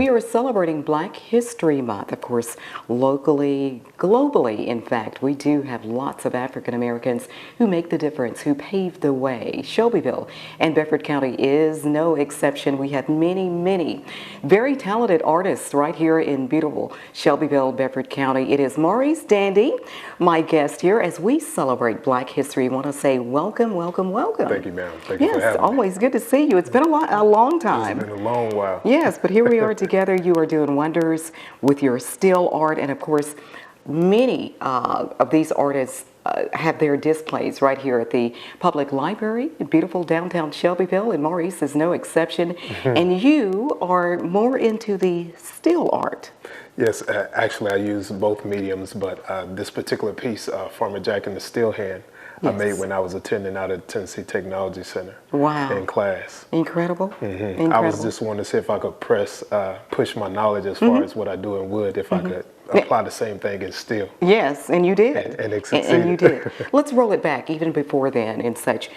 We are celebrating Black History Month, of course, locally, globally. In fact, we do have lots of African Americans who make the difference, who paved the way. Shelbyville and Bedford County is no exception. We have many, many very talented artists right here in beautiful Shelbyville, Bedford County. It is Maurice Dandy, my guest here, as we celebrate Black History. I want to say welcome, welcome, welcome. Thank you, ma'am. Thank you for having me. Yes, always good to see you. It's been a long time. It's been a long while. Yes, but here we are together. You are doing wonders with your still art, and of course, many of these artists have their displays right here at the public library in beautiful downtown Shelbyville, and Maurice is no exception. And you are more into the still art. Yes, actually I use both mediums, but this particular piece, Farmer Jack and the Steel Hand, I made when I was attending out at Tennessee Technology Center. Wow. In class. Incredible. Incredible. I was just wanting to see if I could push my knowledge as far as what I do in wood, if I could apply the same thing in steel. Yes, and you did. And it succeeded. And you did. Let's roll it back, even before then and such.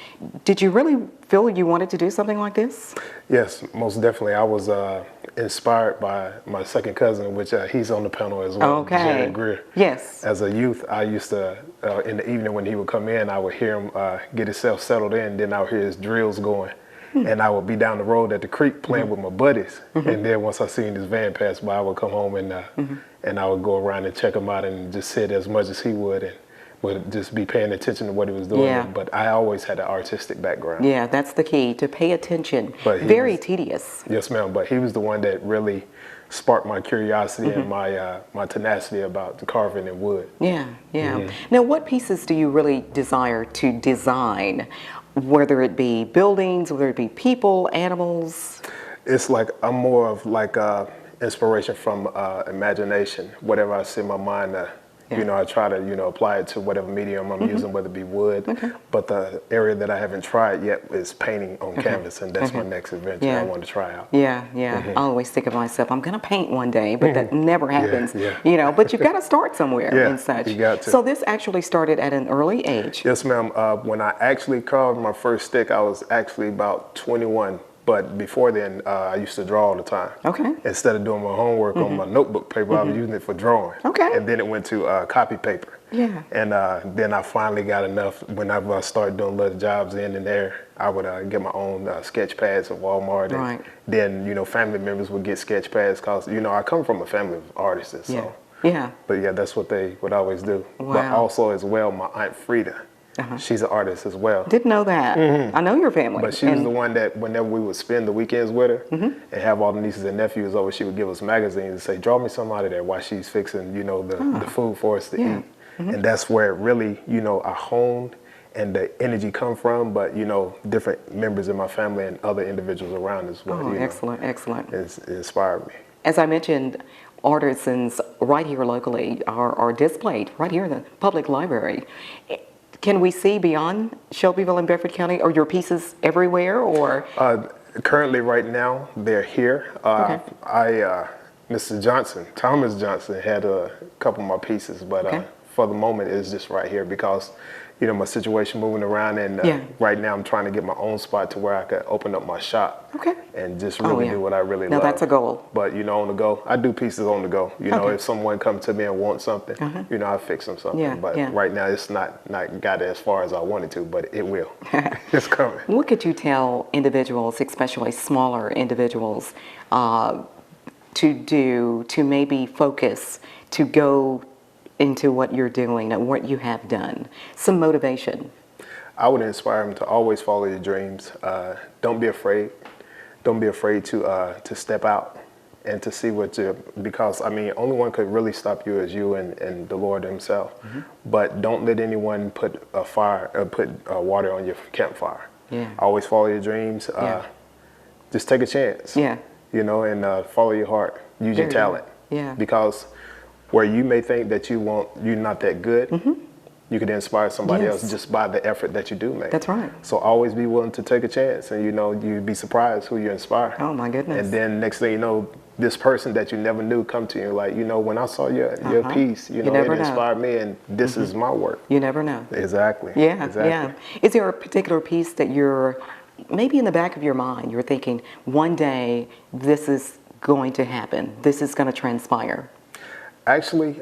Did you really feel you wanted to do something like this? Yes, most definitely. I was inspired by my second cousin, which he's on the panel as well, Jared Greer. Yes. As a youth, I used to, in the evening when he would come in, I would hear him get himself settled in, then I would hear his drills going. And I would be down the road at the creek playing with my buddies. And then once I seen his van pass by, I would come home and I would go around and check him out and just sit as much as he would and would just be paying attention to what he was doing. Yeah. But I always had an artistic background. Yeah, that's the key, to pay attention. But very tedious. Yes, ma'am. But he was the one that really sparked my curiosity and my tenacity about the carving in wood. Yeah, yeah. Now, what pieces do you really desire to design? Whether it be buildings, whether it be people, animals? It's like I'm more of like inspiration from imagination. Whatever I see in my mind, you know, I try to apply it to whatever medium I'm using, whether it be wood. But the area that I haven't tried yet is painting on canvas, and that's my next adventure I want to try out. Yeah, yeah. I always think of myself, I'm going to paint one day, but that never happens. You know, but you've got to start somewhere and such. You got to. So this actually started at an early age. Yes, ma'am. When I actually carved my first stick, I was actually about 21. But before then, I used to draw all the time. Okay. Instead of doing my homework on my notebook paper, I was using it for drawing. Okay. And then it went to copy paper. Yeah. And then I finally got enough. Whenever I started doing little jobs in and there, I would get my own sketch pads at Walmart. And then, family members would get sketch pads because, I come from a family of artists. So. Yeah. But yeah, that's what they would always do. Wow. But also as well, my Aunt Frida. She's an artist as well. Didn't know that. I know your family. But she was the one that whenever we would spend the weekends with her and have all the nieces and nephews over, she would give us magazines and say, draw me some out of there while she's fixing, the food for us to eat. And that's where it really, I honed and the energy come from, but, different members in my family and other individuals around as well. Excellent, excellent. It inspired me. As I mentioned, artisans right here locally are displayed right here in the public library. Can we see beyond Shelbyville and Bedford County? Are your pieces everywhere, or? Currently, right now, they're here. Mr. Johnson, Thomas Johnson, had a couple of my pieces, but for the moment, it's just right here because, my situation moving around, and right now I'm trying to get my own spot to where I could open up my shop and just really do what I really love. Now that's a goal. But, on the go, I do pieces on the go. If someone comes to me and wants something, I fix them something. But right now, it's not got as far as I wanted to, but it will. It's coming. What could you tell individuals, especially smaller individuals, to do to maybe focus, to go into what you're doing and what you have done? Some motivation. I would inspire them to always follow your dreams. Don't be afraid. Don't be afraid to step out and to see because only one could really stop you is you and the Lord himself. But don't let anyone put water on your campfire. Always follow your dreams. Just take a chance. And follow your heart. Use your talent. Because where you may think that you're not that good, you could inspire somebody else just by the effort that you do make. That's right. So always be willing to take a chance, and you'd be surprised who you inspire. Oh my goodness. And then next thing you know, this person that you never knew come to you like, when I saw your piece, it inspired me, and this is my work. You never know. Exactly. Yeah. Is there a particular piece that you're maybe in the back of your mind, you're thinking, one day this is going to happen? This is going to transpire? Actually,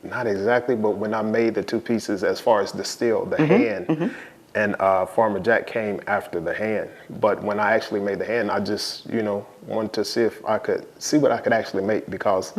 not exactly, but when I made the two pieces, as far as the still, the hand, and Farmer Jack came after the hand. But when I actually made the hand, I just, wanted to see if I could see what I could actually make, because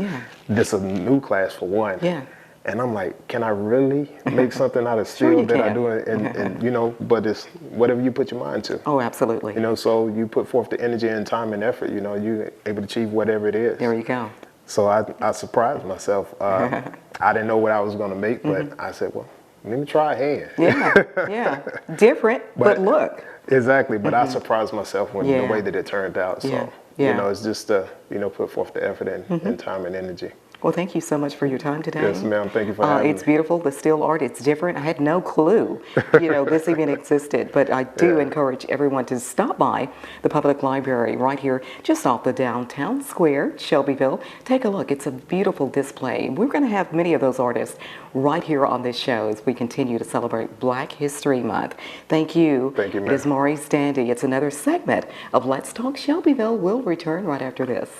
this is a new class for one. Yeah. And I'm like, can I really make something out of steel that I do? And but it's whatever you put your mind to. Oh, absolutely. So you put forth the energy and time and effort, you're able to achieve whatever it is. There you go. So I surprised myself. I didn't know what I was going to make, but I said, well, let me try a hand. Yeah. Different, but look. Exactly. But I surprised myself when the way that it turned out. So, it's just to, put forth the effort and time and energy. Well, thank you so much for your time today. Yes, ma'am. Thank you for having me. It's beautiful. The steel art, it's different. I had no clue, this even existed. But I do encourage everyone to stop by the public library right here, just off the downtown square, Shelbyville. Take a look. It's a beautiful display. We're going to have many of those artists right here on this show as we continue to celebrate Black History Month. Thank you. Thank you, ma'am. It is Maurice Dandy. It's another segment of Let's Talk Shelbyville. We'll return right after this.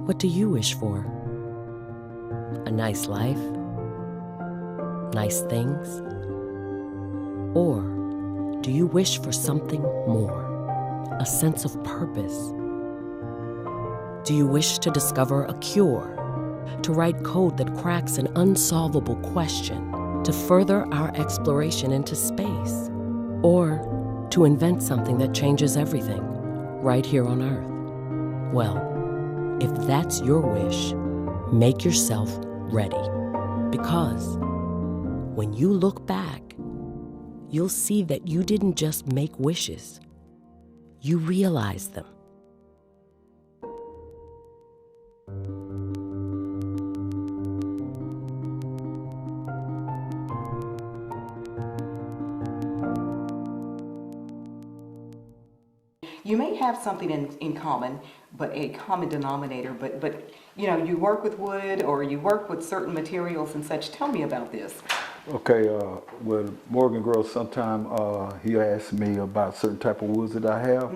What do you wish for? A nice life? Nice things? Or do you wish for something more? A sense of purpose? Do you wish to discover a cure? To write code that cracks an unsolvable question? To further our exploration into space? Or to invent something that changes everything right here on Earth? Well, if that's your wish, make yourself ready. Because when you look back, you'll see that you didn't just make wishes, you realized them. You may have something in common, but a common denominator, but you work with wood or you work with certain materials and such. Tell me about this. Okay, with Morgan Grows, sometime he'll ask me about certain type of woods that I have,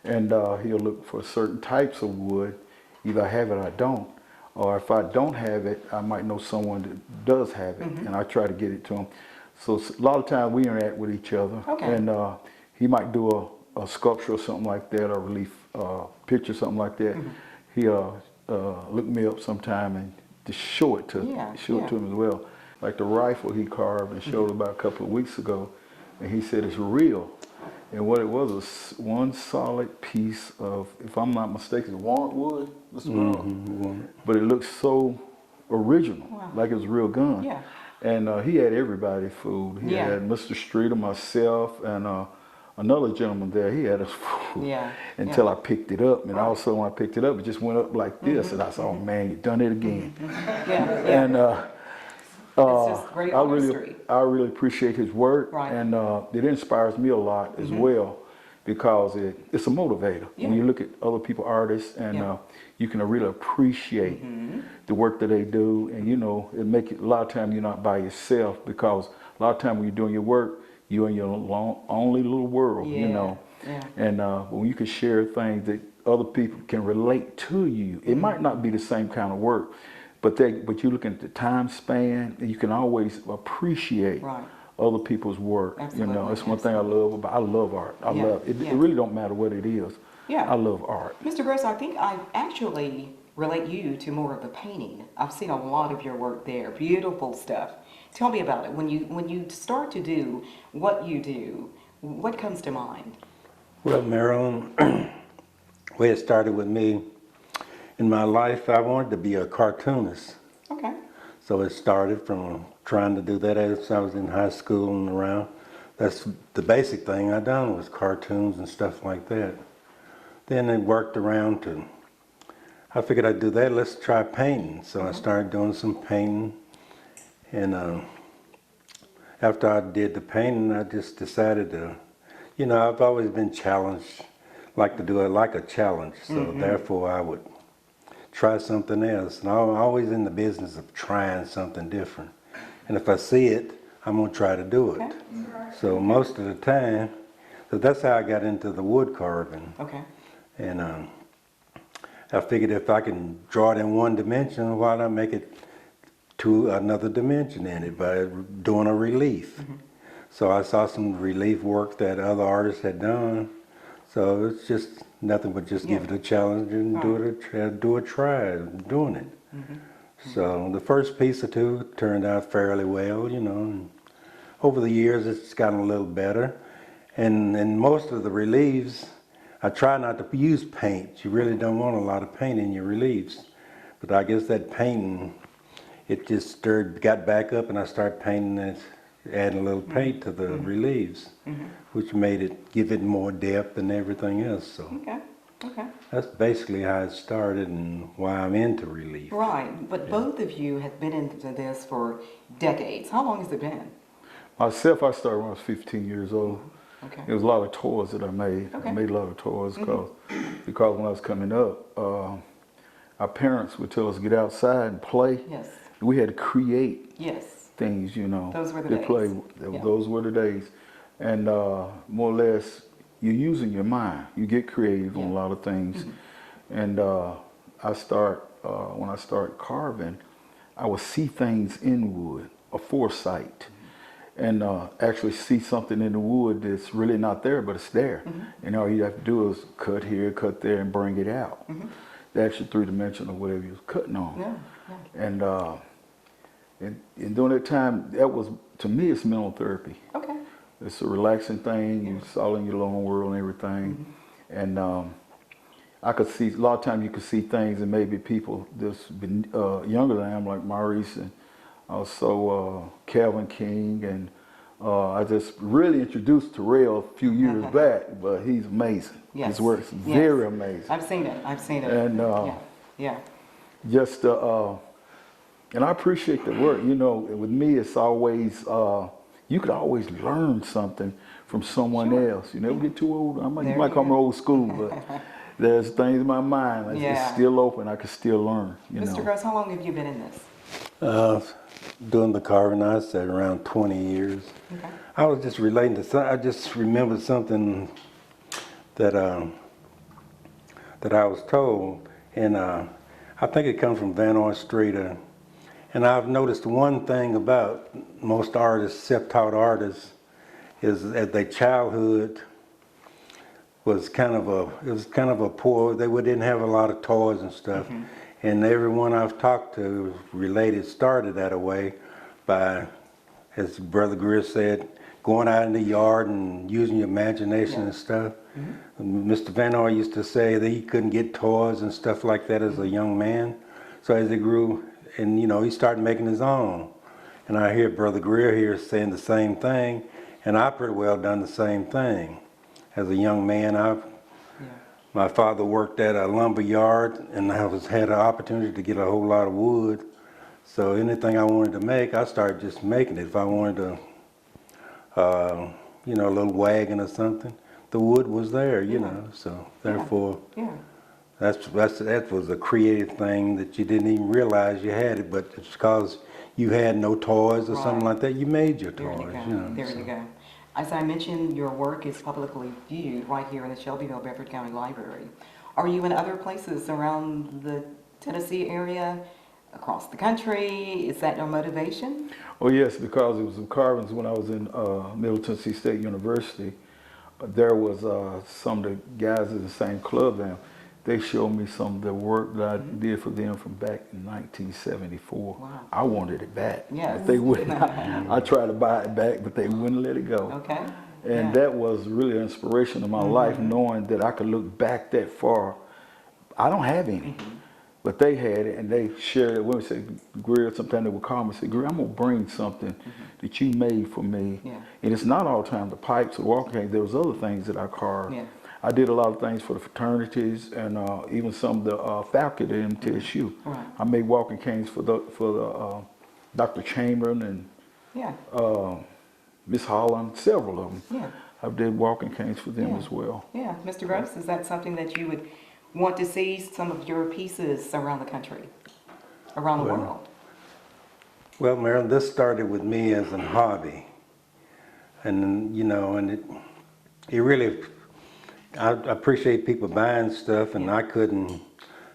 and he'll look for certain types of wood. Either I have it or I don't, or if I don't have it, I might know someone that does have it, and I try to get it to him. So a lot of times we interact with each other, and he might do a sculpture or something like that, or relief picture, something like that. He'll look me up sometime and just show it to him as well. Like the rifle he carved and showed about a couple of weeks ago, and he said it's real. And what it was one solid piece of, if I'm not mistaken, walnut wood. But it looked so original, like it was a real gun. Yeah. And he had everybody food. He had Mr. Streeter, myself, and another gentleman there. He had his food until I picked it up. And also when I picked it up, it just went up like this. And I said, oh man, you done it again. And it's just great artistry. I really appreciate his work, and it inspires me a lot as well, because it's a motivator. When you look at other people, artists, and you can really appreciate the work that they do, and it make it, a lot of times you're not by yourself, because a lot of times when you're doing your work, you're in your only little world, and when you can share things that other people can relate to you, it might not be the same kind of work, but you look at the time span, and you can always appreciate other people's work. Absolutely. It's one thing I love about. I love art. I love it. It really don't matter what it is. I love art. Mr. Gross, I think I actually relate you to more of the painting. I've seen a lot of your work there. Beautiful stuff. Tell me about it. When you start to do what you do, what comes to mind? Well, Marilyn, the way it started with me, in my life, I wanted to be a cartoonist. Okay. So it started from trying to do that as I was in high school and around. that's the basic thing I done was cartoons and stuff like that. Then it worked around to, I figured I'd do that, let's try painting. So I started doing some painting, and after I did the painting, I just decided to, you know, I've always been challenged, like to do it like a challenge, so therefore I would try something else. And I'm always in the business of trying something different. And if I see it, I'm gonna try to do it. So most of the time, so that's how I got into the wood carving. Okay. And I figured if I can draw it in one dimension, why not make it to another dimension in it by doing a relief. So I saw some relief work that other artists had done. So it's just nothing but just give it a challenge and do a try doing it. So the first piece or two turned out fairly well, you know. And over the years, it's gotten a little better. And in most of the reliefs, I try not to use paint. You really don't want a lot of paint in your reliefs. But I guess that painting, it just got back up, and I started painting it, adding a little paint to the reliefs, which made it, give it more depth and everything else. So that's basically how it started and why I'm into relief. Right, but both of you have been into this for decades. How long has it been? Myself, I started when I was 15 years old. Okay. It was a lot of toys that I made. I made a lot of toys because when I was coming up, our parents would tell us to get outside and play. Yes. We had to create things, you know. Those were the to days. play. Those were the days. And more or less, you're using your mind. You get creative on a lot of things. And when I start carving, I would see things in wood, a foresight. And actually see something in the wood that's really not there, but it's there. And all you have to do is cut here, cut there, and bring it out. The actual three-dimensional whatever you was cutting on. And during that time, that was, to me, it's mental therapy. Okay. It's a relaxing thing. You're all in your own world and everything. And I could see, a lot of times you could see things and maybe people that's been younger than I am, like Maurice and also Calvin King, and I just really introduced Terrell a few years back, but he's amazing. His work's very amazing. I've seen it. And just and I appreciate the work. You know, with me, it's always you could always learn something from someone else. You never get too old. You might call me old school, but there's things in my mind. It's still open. I can still learn. Mr. Gross, how long have you been in this? Doing the carving, I said around 20 years. Okay. I was just relating to, I just remembered something that that I was told, and I think it comes from Van Oystrata. And I've noticed one thing about most artists, self-taught artists, is that their childhood was kind of a poor. They didn't have a lot of toys and stuff. And everyone I've talked to started that way by, as Brother Greer said, going out in the yard and using your imagination and stuff. Mr. Van Oy used to say that he couldn't get toys and stuff like that as a young man. So as he grew, and you know, he started making his own. And I hear Brother Greer here saying the same thing, and I pretty well done the same thing. As a young man, my father worked at a lumber yard, and I had an opportunity to get a whole lot of wood. So anything I wanted to make, I started just making it. If I wanted to, you know, a little wagon or something, the wood was there, you know. So therefore, that was a creative thing that you didn't even realize you had it, but it's because you had no toys or something like that, you made your toys. There you go. As I mentioned, your work is publicly viewed right here in the Shelbyville Bedford County Library. Are you in other places around the Tennessee area, across the country? Is that your motivation? Oh yes, because it was some carvings when I was in Middle Tennessee State University. There was some of the guys in the same club now. They showed me some of the work that I did for them from back in 1974. Wow. I wanted it back. Yes. But they wouldn't. I tried to buy it back, but they wouldn't let it go. Okay. And that was really an inspiration of my life, knowing that I could look back that far. I don't have any, but they had it and they shared it. When we say Greer, sometimes they would call me and say, Greer, I'm gonna bring something that you made for me. Yeah. And it's not all the time the pipes or walking canes. There was other things that I carved. Yeah. I did a lot of things for the fraternities and even some of the faculty at MTSU. Right. I made walking canes for the Dr. Chamberlain and Yeah. Miss Holland, several of them. Yeah. I did walking canes for them Yeah. as well. Yeah. Mr. Gross, is that something that you would want to see some of your pieces around the country, around the world? Well, Marilyn, this started with me as a hobby. And, you know, and it really, I appreciate people buying stuff, and I couldn't,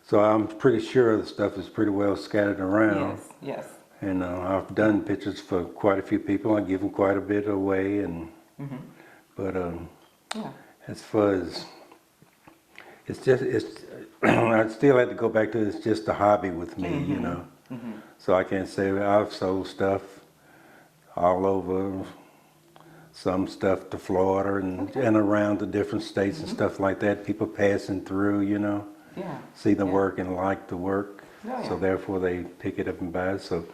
so I'm pretty sure the stuff is pretty well scattered around. Yes, yes. And I've done pictures for quite a few people. I give them quite a bit away, and but Yeah. as far as it's I still have to go back to it's just a hobby with me, you know. So I can't say I've sold stuff all over, some stuff to Florida and around the different states and stuff like that. People passing through, you know, Yeah. see the Yeah. work and like the work. Oh, So yeah. therefore they pick it up and buy it. So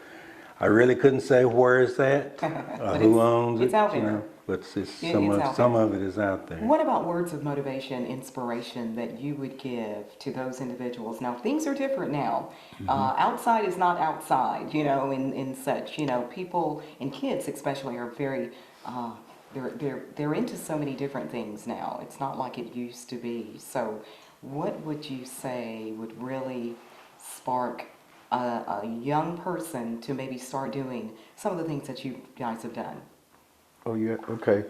I really couldn't say where it's at, But who it's- its it's out you there. know, but it's It- some it's of out some there. of it is out there. What about words of motivation, inspiration that you would give to those individuals? Now, things are different now. Outside is not outside, you know, in such, you know, people and kids especially are very, they're into so many different things now. It's not like it used to be. So what would you say would really spark a young person to maybe start doing some of the things that you guys have done? Oh yeah, okay.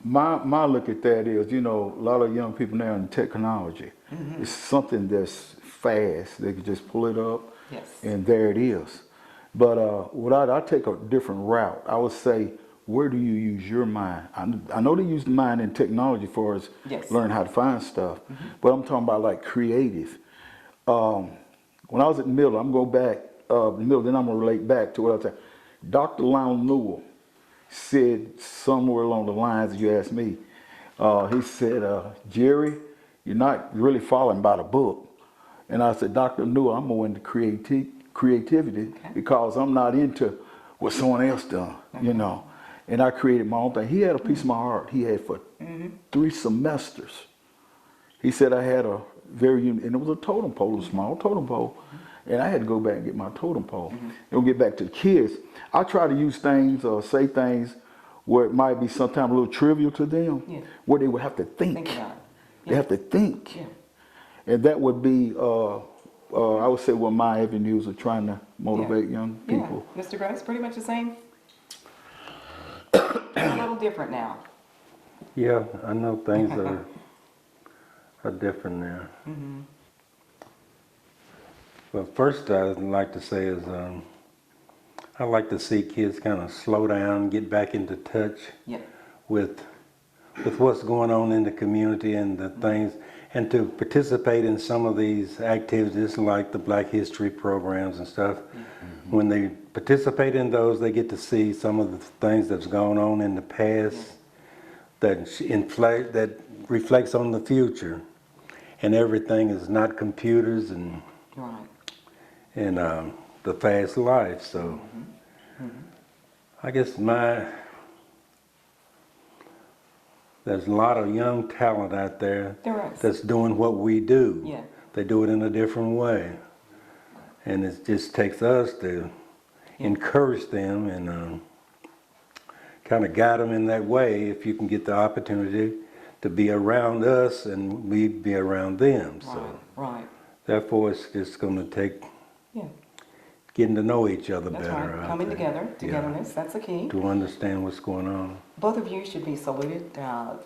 My look at that is, you know, a lot of young people now in technology. It's something that's fast. They can just pull it up, Yes. and there it is. But I take a different route. I would say, where do you use your mind? I know they use the mind in technology for us Yes. learn how to find stuff, but I'm talking about like creative. When I was at Miller, I'm going back, Miller, then I'm going to relate back to what I was saying. Dr. Lionel Newell said somewhere along the lines that you asked me, he said, Jerry, you're not really following by the book. And I said, Dr. Newell, I'm more into creativity because I'm not into what someone else done, you know. And I created my own thing. He had a piece of my heart he had for 3 semesters. He said I had a very, and it was a totem pole, a small totem pole. And I had to go back and get my totem pole. And we'll get back to the kids. I try to use things or say things where it might be sometimes a little trivial to them, where they would have to think. Think about it. They have to think. Yeah. And that would be, I would say, what my avenues of trying to motivate young people. Yeah. Mr. Gross, pretty much the same? A little different now. Yeah, I know things are different now. Well, first I'd like to say is I like to see kids kind of slow down, get back into touch with what's going on in the community and the things, and to participate in some of these activities like the Black History programs and stuff. When they participate in those, they get to see some of the things that's gone on in the past that reflects on the future. And everything is not computers and the fast life. So I guess there's a lot of young talent out there that's doing what we do. Yeah. They do it in a different way. And it just takes us to encourage them and kind of guide them in that way if you can get the opportunity to be around us and we be around them. So therefore it's just going to take getting to know each other That's better. right. Coming together, togetherness, that's the key. To understand what's going on. Both of you should be saluted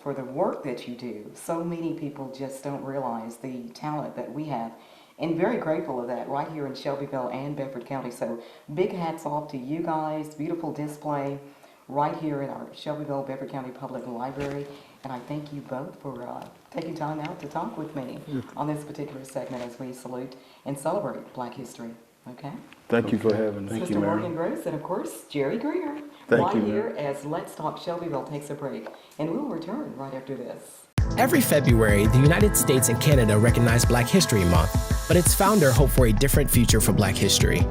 for the work that you do. So many people just don't realize the talent that we have. And very grateful of that right here in Shelbyville and Bedford County. So big hats off to you guys. Beautiful display right here in our Shelbyville Bedford County Public Library. And I thank you both for taking time out to talk with me on this particular segment as we salute and celebrate Black History. Okay? Thank you for having us. Mr. Morgan Gross and, of course, Jerry Greer. Thank right you, here as Let's Talk Shelbyville takes a break. And we'll return right after this. Every February, the United States and Canada recognize Black History Month, but its founder hoped for a different future for Black history.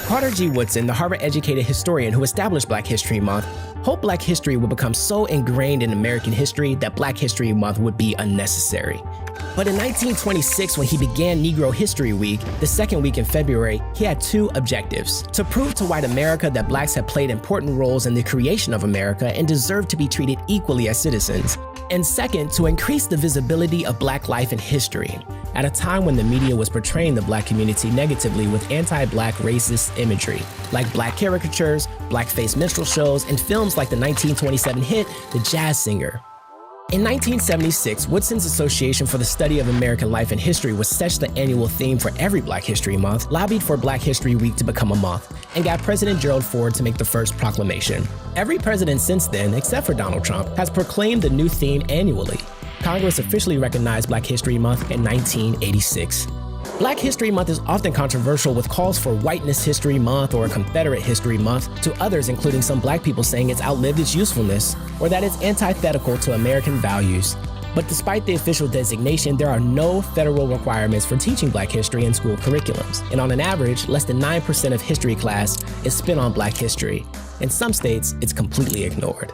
Carter G. Woodson, the Harvard-educated historian who established Black History Month, hoped Black history would become so ingrained in American history that Black History Month would be unnecessary. But in 1926, when he began Negro History Week, the second week in February, he had two objectives: to prove to white America that blacks had played important roles in the creation of America and deserved to be treated equally as citizens, and second, to increase the visibility of Black life and history, at a time when the media was portraying the Black community negatively with anti-Black racist imagery, like Black caricatures, blackface minstrel shows, and films like the 1927 hit The Jazz Singer. In 1976, Woodson's Association for the Study of American Life and History was such the annual theme for every Black History Month, lobbied for Black History Week to become a month, and got President Gerald Ford to make the first proclamation. Every president since then, except for Donald Trump, has proclaimed the new theme annually. Congress officially recognized Black History Month in 1986. Black History Month is often controversial, with calls for Whiteness History Month or Confederate History Month, to others, including some Black people, saying it's outlived its usefulness or that it's antithetical to American values. But despite the official designation, there are no federal requirements for teaching Black history in school curriculums. And on an average, less than 9% of history class is spent on Black history. In some states, it's completely ignored.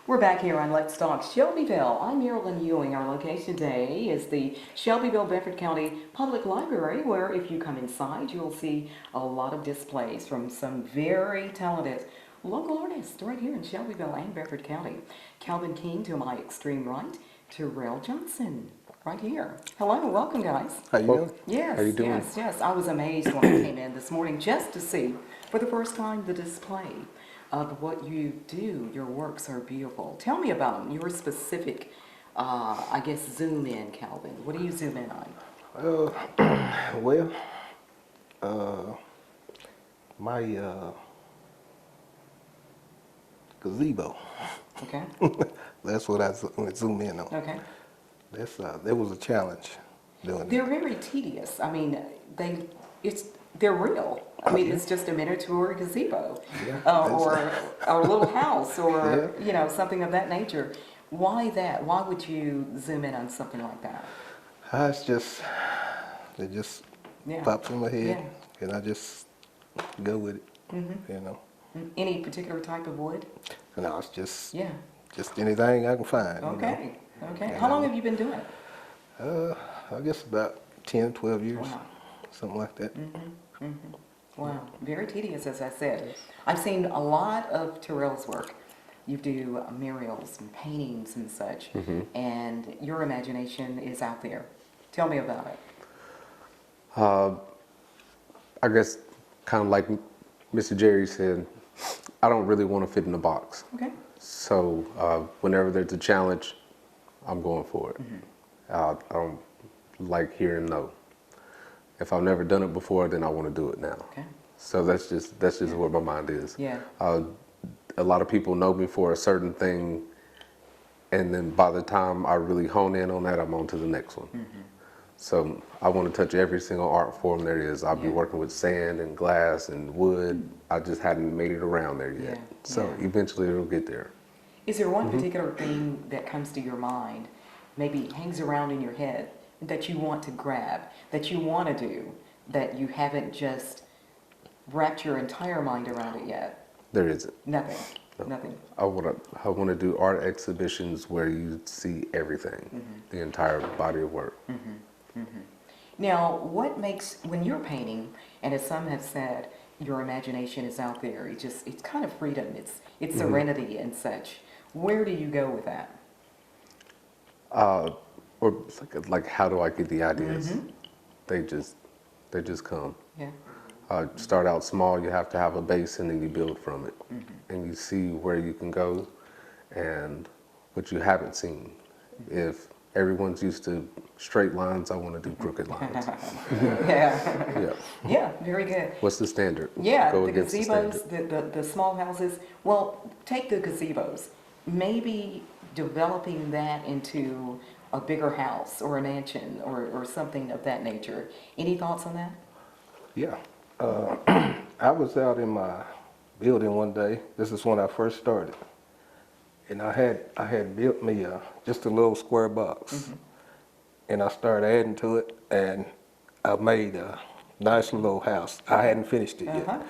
We're back here on Let's Talk Shelbyville. I'm Marilyn Ewing. Our location today is the Shelbyville Bedford County Public Library, where if you come inside, you'll see a lot of displays from some very talented local artists right here in Shelbyville and Bedford County. Calvin King to my extreme right, Terrell Johnson right here. Hello, welcome guys. How you doing? Yes, How you doing? yes. I was amazed when I came in this morning just to see for the first time the display of what you do. Your works are beautiful. Tell me about them. Your specific, I guess, zoom in, Calvin. What do you zoom in on? My gazebo. Okay. That's what I zoom in on. Okay. There was a challenge doing They're that. very tedious. I mean, they're real. I mean, it's just a miniature gazebo, or a little house, or something of that nature. Why that? Why would you zoom in on something like that? It just pops in my head, and I just go with it. Any particular type of wood? No, it's just anything I can find. Okay. Okay. How long have you been doing it? I guess about 10, 12 years, something like that. Wow, very tedious, as I said. I've seen a lot of Terrell's work. You do murals and paintings and such, and your imagination is out there. Tell me about it. I guess, kind of like Mr. Jerry said, I don't really want to fit in a box. Okay. So whenever there's a challenge, I'm going for it. I don't like hearing no. If I've never done it before, then I want to do it now. Okay. So that's just where my mind is. Yeah. A lot of people know me for a certain thing, and then by the time I really hone in on that, I'm on to the next one. So I want to touch every single art form there is. I'll be working with sand and glass and wood. I just hadn't made it around there yet. So eventually it'll get there. Is there one particular thing that comes to your mind, maybe hangs around in your head, that you want to grab, that you want to do, that you haven't just wrapped your entire mind around it yet? There isn't. Nothing. No. Nothing. I want to do art exhibitions where you see everything, the entire body of work. Now, what makes, when you're painting, and as some have said, your imagination is out there, it's kind of freedom, it's serenity and such. Where do you go with that? Or like how do I get the ideas? They just come. Yeah. Start out small, you have to have a base, and then you build from it. And you see where you can go and what you haven't seen. If everyone's used to straight lines, I want to do crooked lines. Yeah, very good. What's the standard? Yeah, Go the against gazebos, the small houses. Well, take the gazebos. Maybe developing that into a bigger house or a mansion or something of that nature. Any thoughts on that? Yeah. I was out in my building one day. This is when I first started. And I had built me just a little square box, and I started adding to it, and I made a nice little house. I hadn't finished it yet,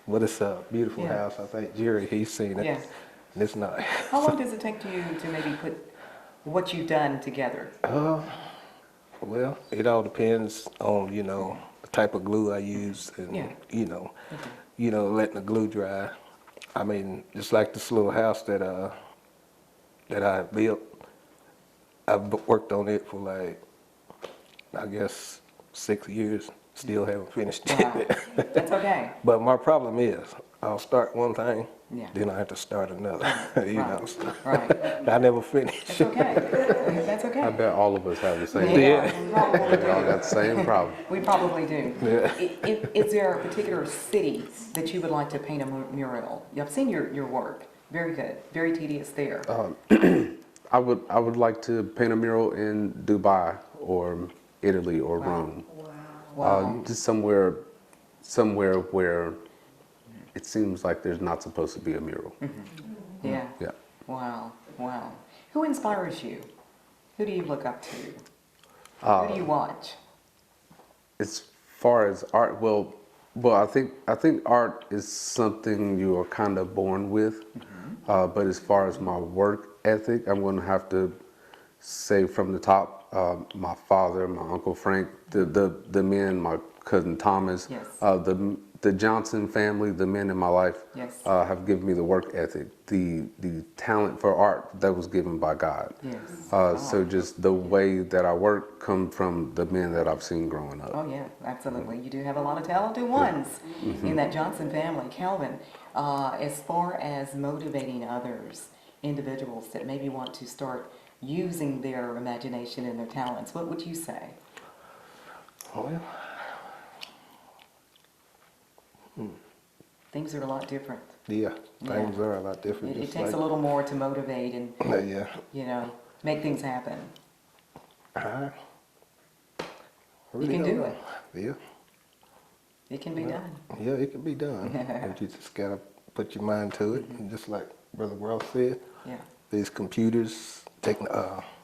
but it's a beautiful house. I think Jerry, he's seen it, and it's nice. How long does it take you to maybe put what you've done together? Well, it all depends on, you know, the type of glue I use, and you know, letting the glue dry. I mean, just like this little house that I built, I've worked on it for like, I guess, 6 years. Still haven't finished it. That's okay. But my problem is, I'll start one thing, Yeah. then I have to start another. You know, so Right. I never finish. That's okay. That's okay. I bet all of us have the same. Yeah. We all got the same problem. We probably do. Yeah. Is there a particular city that you would like to paint a mural? I've seen your work. Very good. Very tedious there. I would like to paint a mural in Dubai or Italy or Rome. Wow. Just somewhere where it seems like there's not supposed to be a mural. Yeah. Yeah. Wow. Wow. Who inspires you? Who do you look up to? Who do you watch? As far as art, well, I think art is something you are kind of born with. But as far as my work ethic, I'm going to have to say from the top, my father, my Uncle Frank, the men, my cousin Thomas, the Johnson family, the men in my life have given me the work ethic, the talent for art that was given by God. So just the way that I work come from the men that I've seen growing up. Oh yeah, absolutely. You do have a lot of talented ones in that Johnson family. Calvin, as far as motivating others, individuals that maybe want to start using their imagination and their talents, what would you say? Well, Things are a lot different. yeah, things are a lot different. It takes a little more to motivate and, Yeah. you know, make things happen. Really can do don't it. know. Yeah. It can be done. Yeah, it can be done. But you just gotta put your mind to it. And just like Brother Gross said, Yeah. these computers taking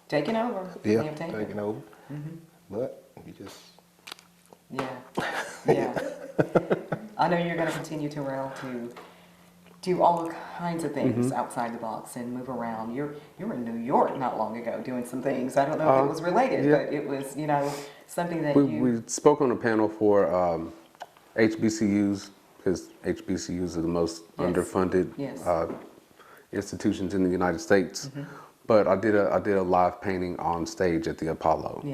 Taking over. They have taken. taking over. But you just Yeah. I know you're going to continue, Terrell, to do all kinds of things outside the box and move around. You were in New York not long ago doing some things. I don't know if it was related, but it was, you know, something that We spoke on a panel for HBCUs, because HBCUs are the most underfunded institutions in the United States. But I did a live painting on stage at the Apollo.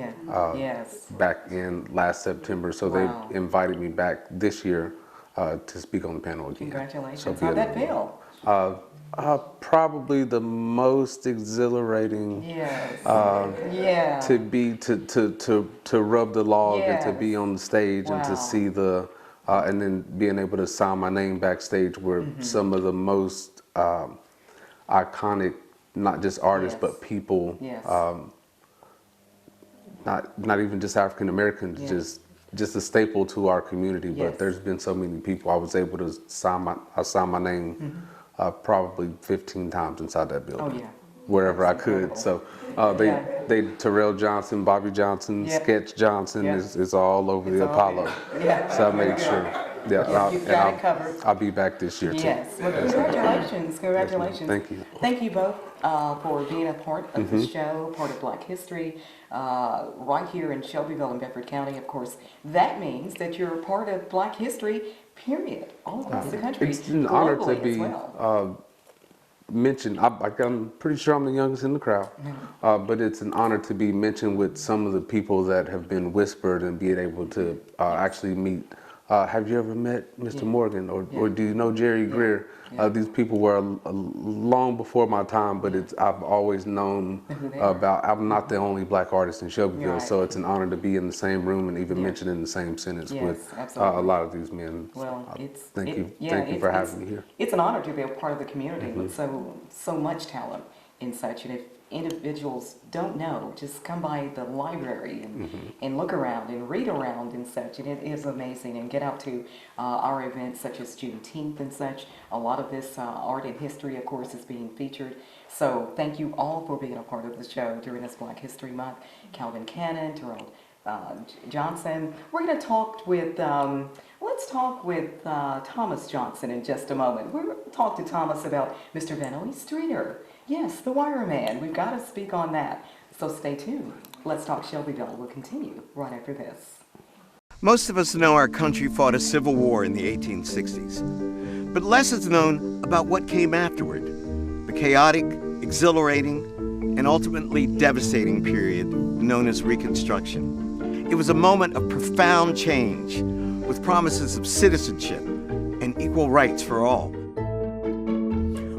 Back in last September. So they invited me back this year to speak on the panel again. Congratulations. So How'd that feel? Probably the most exhilarating to rub the log and to be on the stage and to see and then being able to sign my name backstage where some of the most iconic, not just artists but people, not even just African Americans, just a staple to our community. But there's been so many people. I was able to sign my name probably 15 times inside that building, wherever I could. So they Terrell Johnson, Bobby Johnson, Sketch Johnson is all over the Apollo. So I made sure. You've got it covered. I'll be back this year too. Yes. Well, congratulations. Congratulations. Thank you. Thank you both for being a part of the show, part of Black History, right here in Shelbyville and Bedford County. Of course, that means that you're a part of Black History, period, all across the country. It's an honor to globally be as well. mentioned. I'm pretty sure I'm the youngest in the crowd, but it's an honor to be mentioned with some of the people that have been whispered and being able to actually meet. Have you ever met Mr. Morgan or do you know Jerry Greer? These people were long before my time, but I've always known about. I'm not the only black artist in Shelbyville, so it's an honor to be in the same room and even mentioned in the same sentence with a lot of these men. Well, thank you for having me here. It's an honor to be a part of the community with so much talent in such. And individuals don't know, just come by the library and look around and read around and such, and it is amazing. And get out to our events such as Juneteenth and such. A lot of this art and history, of course, is being featured. So thank you all for being a part of the show during this Black History Month. Calvin Cannon, Terrell Johnson. We're going to talk with, let's talk with Thomas Johnson in just a moment. We're going to talk to Thomas about Mr. Vanoy Streeter. Yes, the Wireman. We've got to speak on that. So stay tuned. Let's Talk Shelbyville will continue right after this. Most of us know our country fought a civil war in the 1860s, but less is known about what came afterward, the chaotic, exhilarating, and ultimately devastating period known as Reconstruction. It was a moment of profound change, with promises of citizenship and equal rights for all.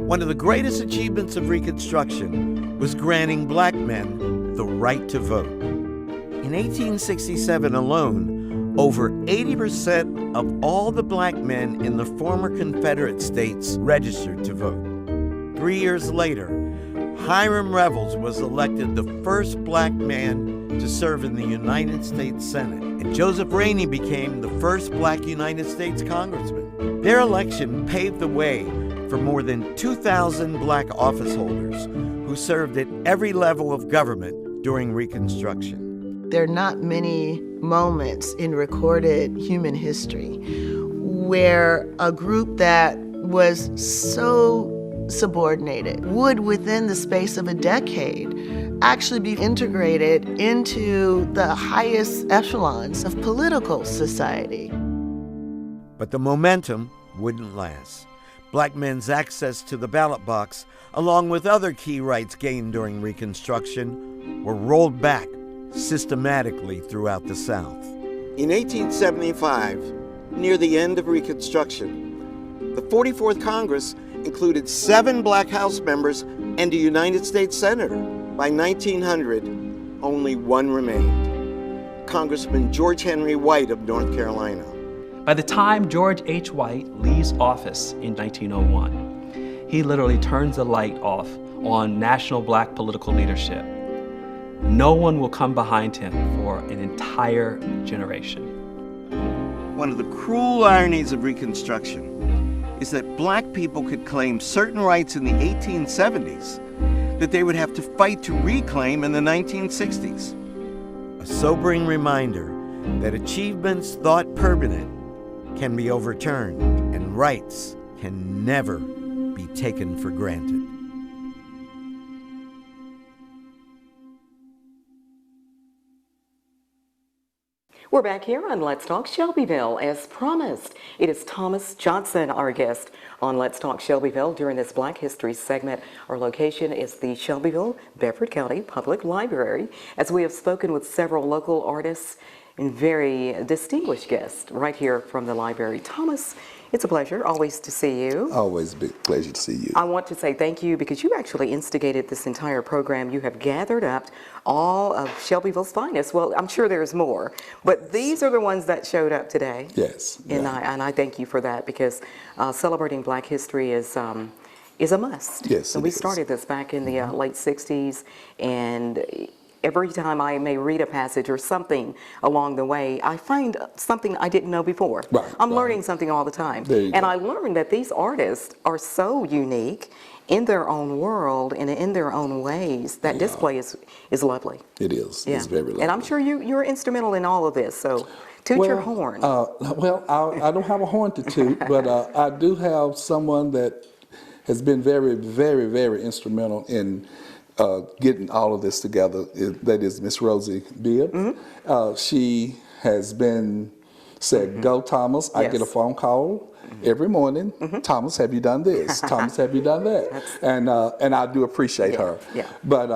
One of the greatest achievements of Reconstruction was granting black men the right to vote. In 1867 alone, over 80% of all the black men in the former Confederate states registered to vote. 3 years later, Hiram Revels was elected the first black man to serve in the United States Senate, and Joseph Rainey became the first black United States congressman. Their election paved the way for more than 2,000 black office holders who served at every level of government during Reconstruction. There are not many moments in recorded human history where a group that was so subordinated would, within the space of a decade, actually be integrated into the highest echelons of political society. But the momentum wouldn't last. Black men's access to the ballot box, along with other key rights gained during Reconstruction, were rolled back systematically throughout the South. In 1875, near the end of Reconstruction, the 44th Congress included 7 black House members and a United States Senator. By 1900, only one remained, Congressman George Henry White of North Carolina. By the time George H. White leaves office in 1901, he literally turns the light off on national black political leadership. No one will come behind him for an entire generation. One of the cruel ironies of Reconstruction is that black people could claim certain rights in the 1870s that they would have to fight to reclaim in the 1960s. A sobering reminder that achievements thought permanent can be overturned and rights can never be taken for granted. We're back here on Let's Talk Shelbyville. As promised, it is Thomas Johnson, our guest on Let's Talk Shelbyville during this Black History segment. Our location is the Shelbyville Bedford County Public Library, as we have spoken with several local artists and very distinguished guests right here from the library. Thomas, it's a pleasure always to see you. Always a big pleasure to see you. I want to say thank you because you actually instigated this entire program. You have gathered up all of Shelbyville's finest. Well, I'm sure there's more, but these are the ones that showed up today. Yes. And I thank you for that because celebrating Black history is a must. Yes. And we started this back in the late 60s, and every time I may read a passage or something along the way, I find something I didn't know before. Right, I'm learning something all the time. And I learned that these artists are so unique in their own world and in their own ways. That display is lovely. It is. Yeah. It's very lovely. And I'm sure you're instrumental in all of this, so toot your horn. I don't have a horn to toot, but I do have someone that has been very, very, very instrumental in getting all of this together. That is Miss Rosie Bibb. She has been said, "Go, Thomas." I get a phone call every morning. "Thomas, have you done this? Thomas, have you done that?" And I do appreciate her. Yeah. But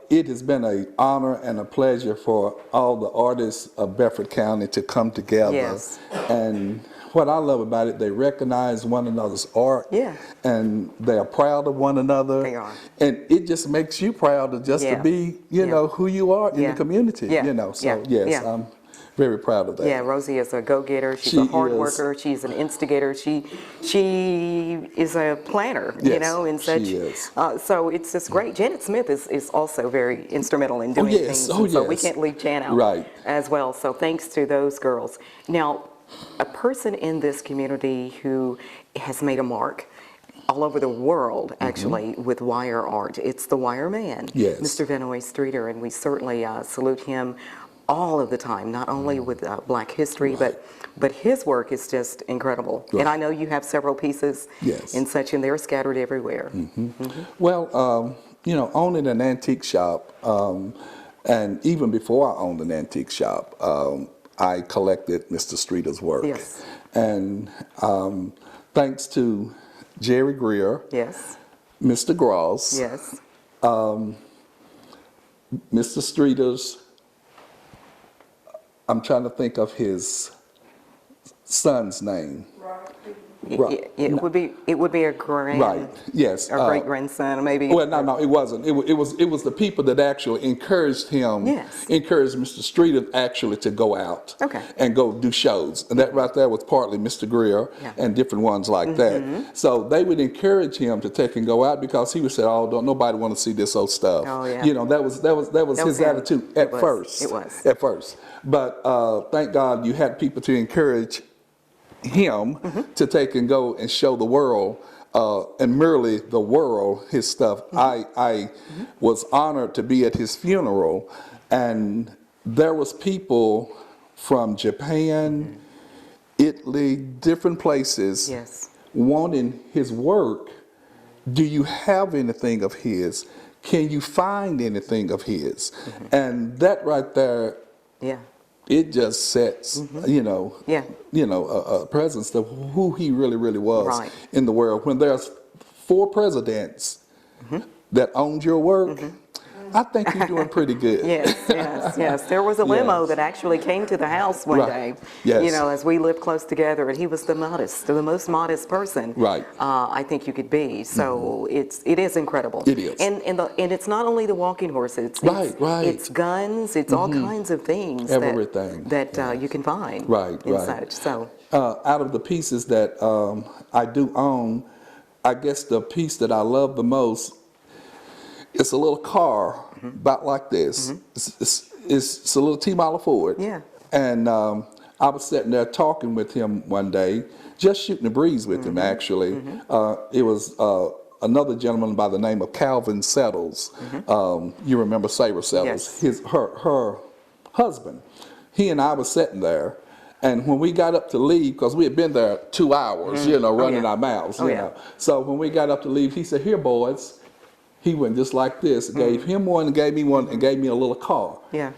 it has been an honor and a pleasure for all the artists of Bedford County to come together. Yes. And what I love about it, they recognize one another's art. Yeah. And they are proud of one another. They are. And it just makes you proud of just to be, you know, who you are in the community. Yeah. You know. So yes, I'm Very proud of that. Yeah, Rosie is a go-getter. She's She a hard is. worker. She's an instigator. She is a planner, you Yes, know, and such. she is. So it's just great. Janet Smith is also very instrumental in doing yes. things. Oh, and so we yes. can't leave Jan out Right. as well. So thanks to those girls. Now, a person in this community who has made a mark all over the world, actually, with wire art. It's the Wire Man, Yes. Mr. Vanoy Streeter, and we certainly salute him all of the time, not only with Black history, but his work is just incredible. Right. And I know you have several pieces Yes. and such, and they're scattered everywhere. Well, you know, owning an antique shop, and even before I owned an antique shop, I collected Mr. Streeter's work. Yes. And thanks to Jerry Greer, Yes. Mr. Gross, Yes. Mr. Streeter's, I'm trying to think of his son's name. Right. It would be a grand, Right. Yes. or great grandson, or maybe. Well, no, it wasn't. It was the people that actually encouraged him. Yes. Encouraged Mr. Streeter actually to go out. Okay. And go do shows, and that right there was partly Mr. Greer Yeah. and different ones like that. So they would encourage him to take and go out because he would say, "Oh, don't nobody want to see this old stuff." Oh, yeah. You know, that was his him. attitude at first. It was. At first, but thank God you had people to encourage him to take and go and show the world, and merely the world, his stuff. I was honored to be at his funeral, and there was people from Japan, Italy, different places Yes. wanting his work. Do you have anything of his? Can you find anything of his? And that right there, Yeah. it just sets, you know, Yeah. a presence of who he really was Right. in the world. When there's 4 presidents that owned your work, I think you're doing pretty good. Yes. There was a limo Yes. that actually came to the house one Right. day. Yes. You know, as we lived close together, and he was the most modest person. Right. I think you could be. So it is incredible. It is. And it's not only the walking horses. Right. It's guns. It's all kinds of things. Everything. that you can find. Right, and right. such. So. Out of the pieces that I do own, I guess the piece that I love the most, it's a little car about like this. It's a little T-model Ford. Yeah. And I was sitting there talking with him one day, just shooting the breeze with him actually. It was another gentleman by the name of Calvin Settles. You remember Sabre Settles? Yes. Her husband. He and I was sitting there. And when we got up to leave, because we had been there 2 hours, you know, running our mouths, you know. So when we got up to leave, he said, "Here, boys." He went just like this, gave him one, and gave me one, and gave me a little car. Yeah.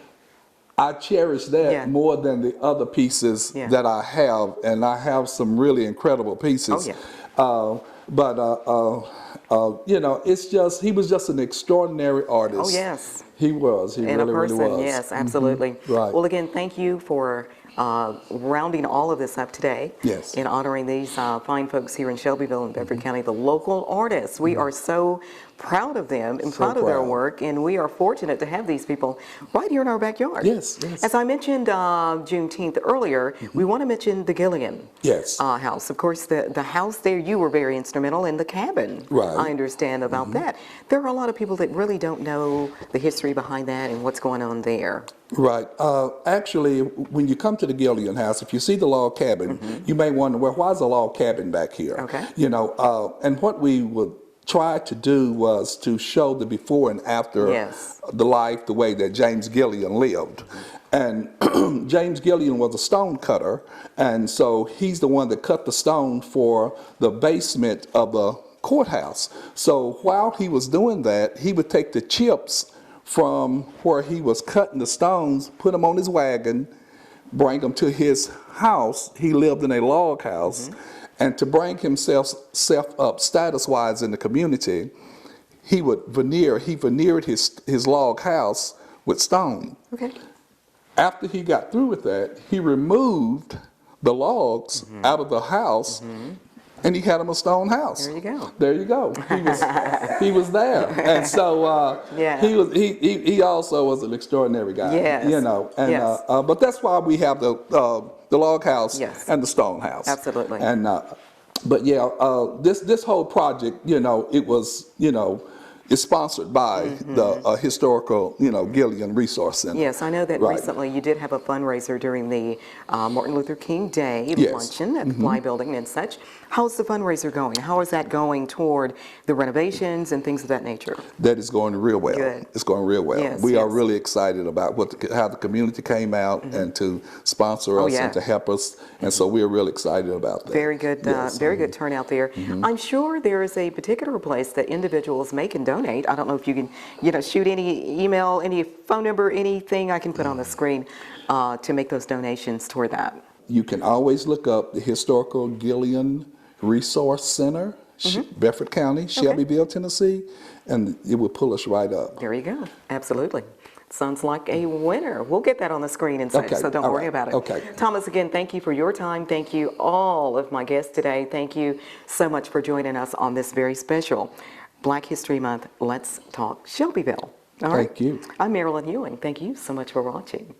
I cherish that more than the other pieces that I have, and I have some really incredible pieces. You know, it's just, he was just an extraordinary artist. Oh, yes. He was. He And really, a person, really was. yes, absolutely. Right. Well, again, thank you for rounding all of this up today. Yes. In honoring these fine folks here in Shelbyville and Bedford County, the local artists. We are so proud of them and So proud of their proud. work, and we are fortunate to have these people right here in our backyard. Yes, yes. As I mentioned Juneteenth earlier, we want to mention the Gillian Yes. house. Of course, the house there, you were very instrumental in the cabin. Right. I understand about that. There are a lot of people that really don't know the history behind that and what's going on there. Right. Actually, when you come to the Gillian house, if you see the log cabin, you may wonder, well, why is a log cabin back here? Okay. You know, and what we would try to do was to show the before and after Yes. the life, the way that James Gillian lived. And James Gillian was a stone cutter, and so he's the one that cut the stone for the basement of the courthouse. So while he was doing that, he would take the chips from where he was cutting the stones, put them on his wagon, bring them to his house. He lived in a log house. And to bring himself up status-wise in the community, he veneered his log house with stone. Okay. After he got through with that, he removed the logs out of the house, and he had him a stone house. There you go. There you go. He was there, and so Yeah. he also was an extraordinary guy. Yes. You know, and Yes. but that's why we have the log house Yes. and the stone house. Absolutely. And but yeah, this whole project, you know, it was, you know, it's sponsored by the historical, you know, Gillian Resource Center. Yes, I know that Right. recently you did have a fundraiser during the Martin Luther King Day Yes. luncheon at the Fly Building and such. How's the fundraiser going? How is that going toward the renovations and things of that nature? That is going real well. Good. It's going real well. Yes, We are yes. really excited about how the community came out and to sponsor us yeah. and to help us, and so we're really excited about that. Very good, Yes. very good turnout there. I'm sure there is a particular place that individuals may can donate. I don't know if you can, you know, shoot any email, any phone number, anything I can put on the screen to make those donations toward that. You can always look up the Historical Gillian Resource Center, Bedford County, Shelbyville, Tennessee, and it will pull us right up. There you go. Absolutely. Sounds like a winner. We'll get that on the screen and such, Okay, so don't all worry right, about it. okay. Thomas, again, thank you for your time. Thank you all of my guests today. Thank you so much for joining us on this very special Black History Month Let's Talk Shelbyville. All right. Thank you. I'm Marilyn Ewing. Thank you so much for watching.